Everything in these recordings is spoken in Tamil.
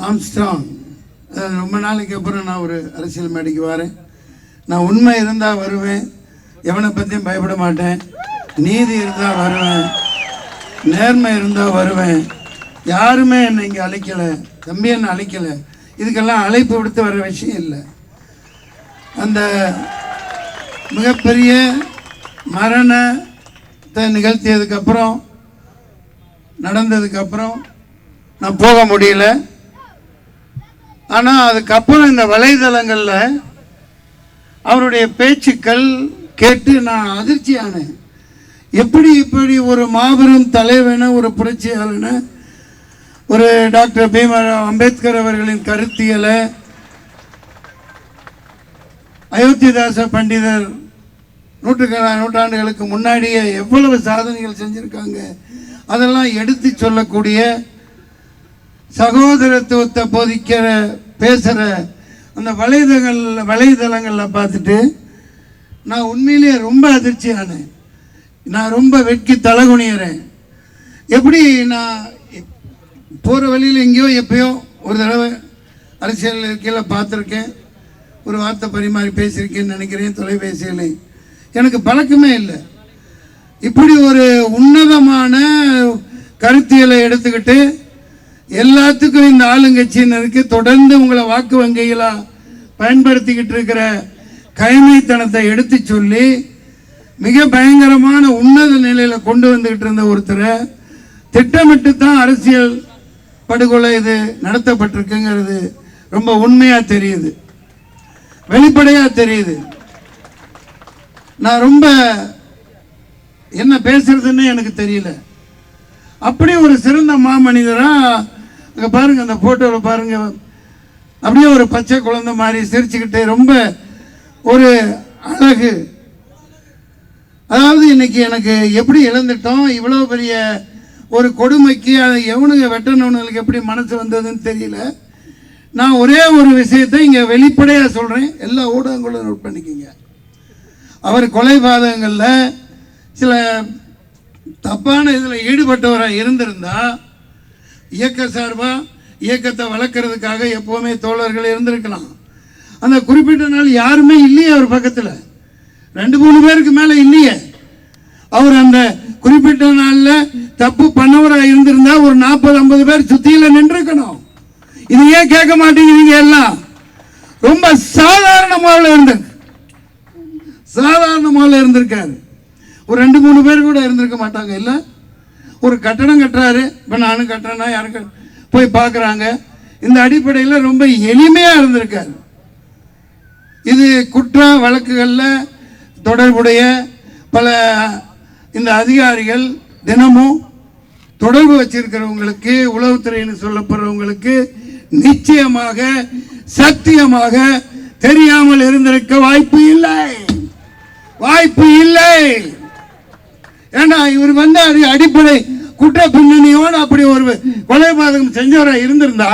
ஆம்ஸ்ட்ராங். ரொம்ப நாளைக்கு அப்புறம் நான் ஒரு அரசியல் மேடைக்கு வரேன். நான் உண்மை இருந்தால் வருவேன், எவனை பற்றியும் பயப்பட மாட்டேன். நீதி இருந்தால் வருவேன், நேர்மை இருந்தால் வருவேன். யாருமே என்னை இங்கே அழைக்கலை, தம்பி என்னை அழைக்கலை. இதுக்கெல்லாம் அழைப்பு விடுத்து வர விஷயம் இல்லை. அந்த மிகப்பெரிய மரணத்தை நிகழ்த்தியதுக்கப்புறம் நடந்ததுக்கப்புறம் நான் போக முடியல. ஆனால் அதுக்கப்புறம் இந்த வலைதளங்களில் அவருடைய பேச்சுக்கள் கேட்டு நான் அதிர்ச்சியானேன். இப்படி ஒரு மாபெரும் தலைவன, ஒரு புரட்சியாளன, ஒரு டாக்டர் பீம்ராவ் அம்பேத்கர் அவர்களின் கருத்தியலை, அயோத்திதாச பண்டிதர் நூற்றாண்டுகளுக்கு முன்னாடியே எவ்வளவு சாதனைகள் செஞ்சுருக்காங்க, அதெல்லாம் எடுத்து சொல்லக்கூடிய, சகோதரத்துவத்தை போதிக்கிற பேசுகிற அந்த வலைதளங்களில் பார்த்துட்டு நான் உண்மையிலேயே ரொம்ப அதிர்ச்சியானேன். நான் ரொம்ப வெட்கி தலகுனியறேன். எப்படி நான் போகிற வழியில் எங்கேயோ எப்பயோ ஒரு தடவை அரசியல் இருக்கையில் பார்த்துருக்கேன், ஒரு வார்த்தை பரிமாறி பேசியிருக்கேன்னு நினைக்கிறேன் தொலைபேசியில். எனக்கு பழக்கமே இல்லை. இப்படி ஒரு உன்னதமான கருத்தியலை எடுத்துக்கிட்டு எல்லாத்துக்கும் இந்த ஆளுங்கட்சியினருக்கு தொடர்ந்து உங்களை வாக்கு வங்கிகளாக பயன்படுத்திக்கிட்டு இருக்கிற கைமைத்தனத்தை எடுத்து சொல்லி மிக பயங்கரமான உன்னத நிலையில் கொண்டு வந்துக்கிட்டு இருந்த ஒருத்தரை திட்டமிட்டு தான் அரசியல் படுகொலை இது நடத்தப்பட்டிருக்குங்கிறது ரொம்ப உண்மையாக தெரியுது, வெளிப்படையாக தெரியுது. நான் ரொம்ப என்ன பேசுறதுன்னு எனக்கு தெரியல. அப்படி ஒரு சிறந்த மாமனிதராக அங்கே பாருங்கள், அந்த ஃபோட்டோவில் பாருங்கள், அப்படியே ஒரு பச்சை குழந்தை மாதிரி சிரிச்சுக்கிட்டு ரொம்ப ஒரு அழகு. அதாவது இன்னைக்கு எனக்கு எப்படி இழந்துட்டோம், இவ்வளோ பெரிய ஒரு கொடுமைக்கு அதை எவனுங்க வெட்டணுங்களுக்கு எப்படி மனசு வந்ததுன்னு தெரியல. நான் ஒரே ஒரு விஷயத்தை இங்கே வெளிப்படையாக சொல்கிறேன், எல்லா ஊடகங்களும் நோட் பண்ணிக்கிங்க. அவர் கொலைபாதகங்களில் சில தப்பான இதில் ஈடுபட்டவராக இருந்திருந்தா இயக்க சார்பாக இயக்கத்தை வளர்க்குறதுக்காக எப்போவுமே தோழர்கள் இருந்திருக்கலாம். அந்த குறிப்பிட்ட நாள் யாருமே இல்லையே அவர் பக்கத்தில், 2-3 பேருக்கு மேலே இல்லையே. அவர் அந்த குறிப்பிட்ட நாளில் தப்பு பண்ணவராக இருந்திருந்தா ஒரு 40-50 பேர் சுத்தியில் நின்றுக்கணும். இது ஏன் கேட்க மாட்டேங்கிறீங்க? எல்லாம் ரொம்ப சாதாரணமாக இருந்திருக்காரு. ஒரு 2-3 பேர் கூட இருந்திருக்க மாட்டாங்க. இல்லை, ஒரு கட்டடம் கட்டுறாரு, இப்போ நானும் கட்டுறேன்னா யாருக்கு போய் பார்க்குறாங்க. இந்த அடிப்படையில் ரொம்ப எளிமையாக இருந்திருக்காரு. இது குற்ற வழக்குகளில் தொடர்புடைய பல இந்த அதிகாரிகள் தினமும் தொடர்பு வச்சிருக்கிறவங்களுக்கு, உளவுத்துறைன்னு சொல்லப்படுறவங்களுக்கு நிச்சயமாக சத்தியமாக தெரியாமல் இருந்திருக்க வாய்ப்பு இல்லை. ஏன்னா இவர் அடிப்படை குற்ற பின்னணியோடு அப்படி ஒரு கொலைபாதகம் செஞ்சவராக இருந்திருந்தா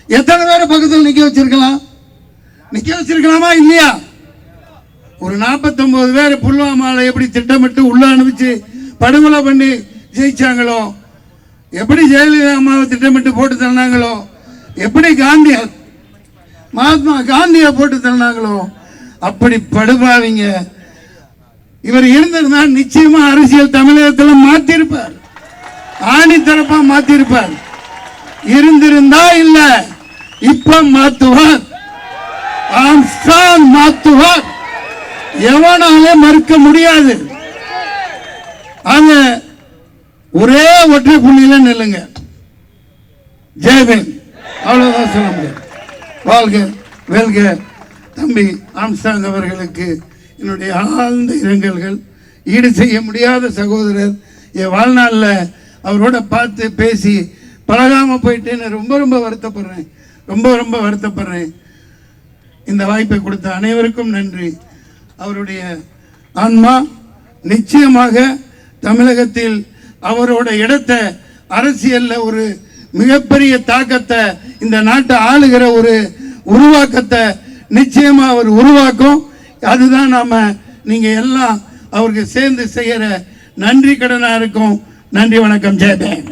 எத்தனை பேரை பக்கத்தில் நிற்க வச்சிருக்கலாமா இல்லையா? ஒரு 49 பேர் புல்வாமாவில் எப்படி திட்டமிட்டு உள்ள அனுப்பிச்சு படுகொலை பண்ணி ஜெயிச்சாங்களோ, எப்படி ஜெயலலிதா அம்மாவை திட்டமிட்டு போட்டு தள்ளினாங்களோ, எப்படி மகாத்மா காந்தியை போட்டு தள்ளினாங்களோ, அப்படி படுபாவிங்க இவர் இருந்திருந்தால் நிச்சயமா அரசியல் தமிழகத்தில் மாத்திருப்பார், ஆணித்தரப்பா மாத்திருப்பார். இருந்திருந்தா இல்ல, இப்ப மாத்துவார், ஆம்ஸ்ட்ராங் மாத்துவார், எவனாலே மறுக்க முடியாது. அங்க ஒரே ஒற்றை புள்ளியில நில்லுங்க, ஜெயபீம், அவ்வளவுதான் சொல்ல முடியும். வாழ்க வெல்க தம்பி ஆம்ஸ்ட்ராங் அவர்களுக்கு என்னுடைய ஆழ்ந்த இரங்கல்கள். ஈடு செய்ய முடியாத சகோதரர். என் வாழ்நாளில் அவரோட பார்த்து பேசி பழகாமல் போயிட்டேன்னு ரொம்ப வருத்தப்படுறேன். இந்த வாய்ப்பை கொடுத்த அனைவருக்கும் நன்றி. அவருடைய ஆன்மா நிச்சயமாக தமிழகத்தில் அவரோட இடத்தை, அரசியலில் ஒரு மிகப்பெரிய தாக்கத்தை, இந்த நாட்டை ஆளுகிற ஒரு உருவாக்கத்தை நிச்சயமா அவர் உருவாக்கும். அதுதான் நீங்க எல்லாம் அவருக்கு சேர்ந்து செய்யற நன்றி கடனா இருக்கும். நன்றி, வணக்கம், ஜெயபீம்.